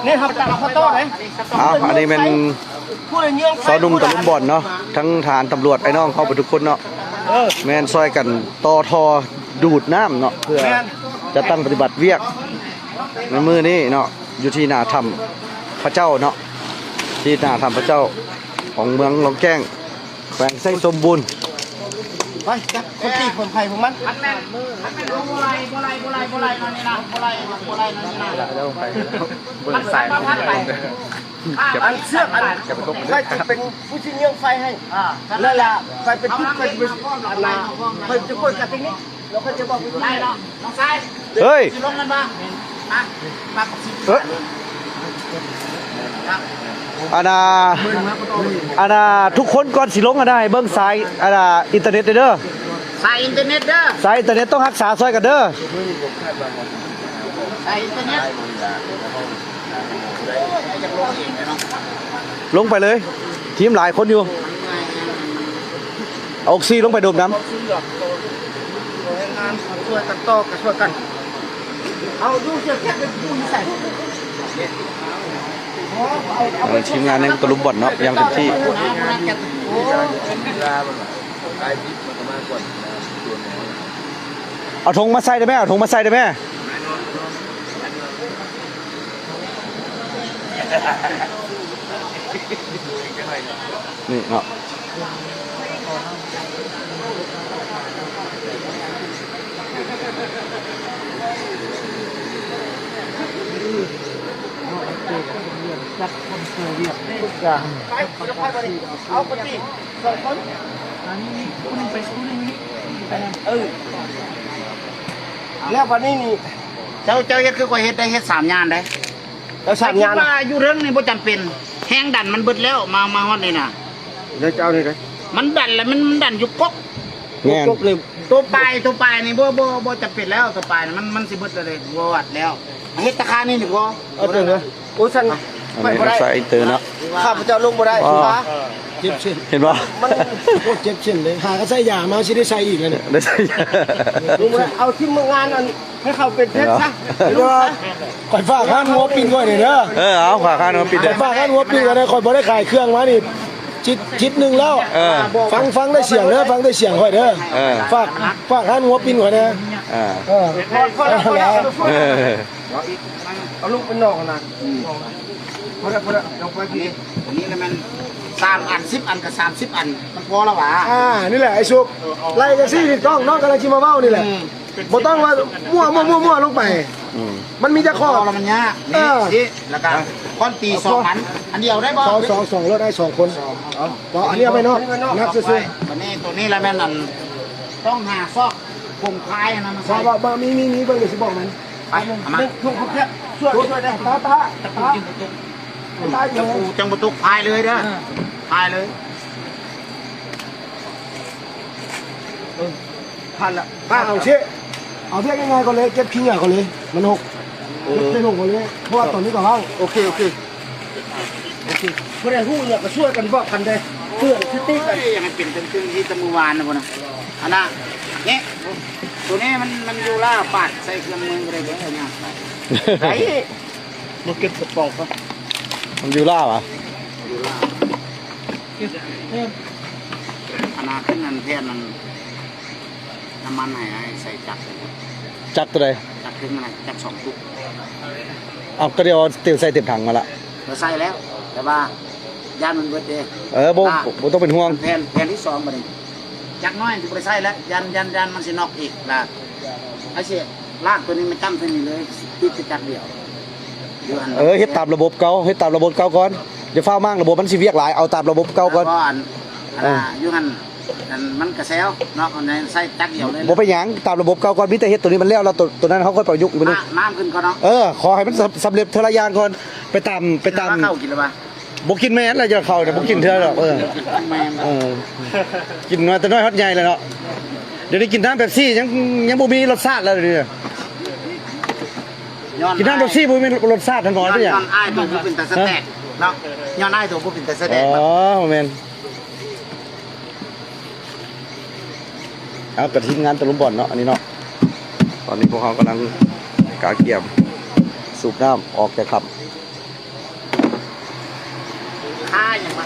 นี่ครับจากข้าวต้มเลยอันนี้เป็นซอยนุ่มตะลุมบ่อนเนาะทั้งทหารตำรวจไอ้น้องเข้าไปทุกคนเนาะแมนซอยกันต่อทอดูดน้ำเนาะเพื่อจะตั้งปฏิบัติเวียกในมือนี้เนาะอยู่ที่หน้าถ้ำพระเจ้าเนาะที่หน้าถ้ำพระเจ้าของเมืองหนองแก้งแขวงไส้สมบูรณ์ไปจับคนตีคนไผ่ของมันอันแม่นโบไลนั่นนี่นะโบไลนั่นนี่นะมันใส่พัดไปอันเสื้ออันใครจะเป็นผู้ที่เลี้ยงไฟให้นั่นแหละไฟเป็นทุกข์เป็นอะไรไฟจะกดกับตรงนี้เราก็จะบอกผู้ได้เนาะน้องชายเฮ้ยลงกันมามากับสิอันน่ะทุกคนก่อนสิลงกันได้เบิ้งสายอันน่ะอินเทอร์เน็ตเด้อสายอินเทอร์เน็ตเด้อสายอินเทอร์เน็ตต้องรักษาซอยกันเด้อสายอินเทอร์เน็ตลงไปเลยทีมหลายคนอยู่เอาออกซิลงไปดมน้ำช่วยกันต่อกันช่วยกันเอาดูเสื้อแค่เป็นผู้ใส่ทีมงานในตะลุมบ่อนเนาะยังเต็มที่เอาธงมาใส่ได้ไหมเอาธงมาใส่ได้ไหมนี่เนาะจัดคนเคยเรียกทุกอย่างไปเอาปฏิสองคนอันนี้คุณไปสู้นึงไปนั่นแล้ววันนี้นี่เจ้าเฮ็ดคือก็เฮ็ดได้เฮ็ด3งานได้แล้ว3งานว่าอยู่เรื่องนี่บ่จำเป็นแห้งดันมันเบิดแล้วมาฮอดนี่น่ะแล้วเจ้านี่ได้มันดันแล้วมันดันอยู่กกเลยตัวปลายนี่บ่จำเป็นแล้วตัวปลายมันสิเบิดเลยบ่วัดแล้วเฮ็ดตะคานี่นี่บ่เอาเด้อโอ้ฉันไม่ได้ใส่อินเตอร์เนาะข้าพเจ้าลงบ่ได้เจ็บเส้นเห็นป่ะมันเจ็บเส้นเลยหาก็ใส่ยามาสิได้ใส่อีกแล้วเนี่ยได้ใส่ยาลงบ่ได้เอาที่มืองานอันให้เขาเป็นเพชรซะข่อยฝากข้างหัวปิ้งก่อนนี่เด้อเอาฝากข้างหัวปิ้งข่อยฝากข้างหัวปิ้งก่อนนะข่อยบ่ได้ขายเครื่องมานี่ชิดนึงแล้วฟังได้เสียงเด้อฟังได้เสียงข่อยเด้อฝากข้างหัวปิ้งก่อนนะแล้วเอาลูกเป็นนอกนะพอแล้วลงไปพี่นี่แล้วมัน3 อัน 10 อันกับ30 อันมันพอแล้วหว่านี่แหละไอ้ชุบไล่กันซี่ผิดกล้องน้องกำลังชิมาเบ้านี่แหละบ่ต้องว่ามั่วลงไปมันมีจะข้อแล้วมันยากนี่แล้วก็ก้อนตี2 อันเดียวได้บ่2รถได้2คนอ๋ออันนี้เอาไปนอกนับซื่อๆวันนี้ตัวนี้แล้วแม่นอันต้องหาซอกคงคลายนะมันใช่บ่มีเบิ่งสิบอกมันไปมาช่วยได้ตาจังประตูพายเลยเด้อพายเลยพันละเอาเชี่ยเอาเพี้ยง่ายๆก่อนเลยเก็บขี้เหงื่อก่อนเลยมันหกไม่หกก่อนเลยเพราะว่าตอนนี้ก็ห้องโอเคเพื่อนหู้อยากจะช่วยกันบอกกันเลยเพื่อนที่ติ๊กกันยังเปลี่ยนเป็นเครื่องที่ตะมือวานนะพ่อนะอันน่ะเนี่ยตัวนี้มันอยู่ล่าปาดใส่เครื่องมืออะไรแบบนี้ไอ้มาเก็บกระป๋องครับมันอยู่ล่าปะอันนั้นขึ้นนั่นเพี้ยนมันน้ำมันไหนใส่จักตัวใดจักขึ้นอะไรจัก2 ตุ๊กเอาก็เดี๋ยวเต็มใส่เต็มถังมาละเราใส่แล้วแต่ว่าย่านมันเบิดเด้โบต้องเป็นห่วงแผ่นที่2มาดิจักน้อยที่ไปใส่แล้วยันมันสินอกอีกละไอ้เสียลากตัวนี้ไม่ตั้งตัวนี้เลยติดจักเดียวเฮ็ดตามระบบเก่าก่อนอย่าเฝ้ามากระบบมันสิเวียกหลายเอาตามระบบเก่าก่อนอยู่กันมันกระเซลเนาะในใส่จักเดียวเลยบ่ไปหยังตามระบบเก่าก่อนมีแต่เฮ็ดตัวนี้มันแล้วตัวนั้นเขาค่อยประยุกต์อีกมื้อนึงน้ำขึ้นก่อนเนาะขอให้มันสำเร็จทรยานก่อนไปตามเข้ากินแล้วป่ะบ่กินแม่นแล้วจะเข้าแต่บ่กินเท่าดอกกินมาแต่น้อยฮอดใหญ่แล้วเนาะเดี๋ยวนี้กินน้ำเป๊ปซี่ยังบ่มีรสชาติแล้วนี่กินน้ำเป๊ปซี่บ่มีรสชาติทั้งหมดเลยย้อนอ้ายตัวบ่เป็นแต่สแต็กเนาะย้อนอ้ายตัวบ่เป็นแต่สแต็กแม่นเอากับทีมงานตะลุมบ่อนเนาะอันนี้เนาะตอนนี้พวกเขากำลังกาเกี่ยม สูบน้ำออกจากถ้ ค่าอย่างมา